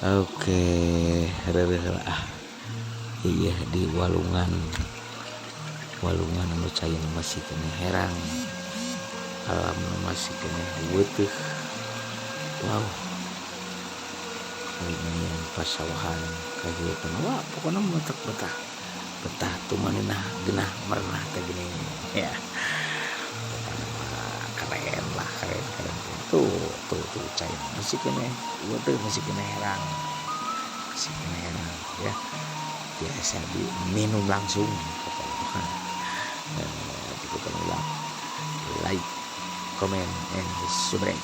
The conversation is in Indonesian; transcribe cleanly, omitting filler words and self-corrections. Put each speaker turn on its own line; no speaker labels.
Oke, reureuh ah. Iya di Walungan. Walungan anu cai masih kena herang. Alam masih kena weuteuk. Wow. Lumayan pasawahan kagiatan. Wah, pokoknya mentek betah. Betah tuh manehna geunah merenah teh gini. Ya. Keren lah, keren. Tuh cai masih kena weuteuk, masih kena herang. Masih kena herang ya. Biasa diminum langsung dan cukup like, comment, and subscribe.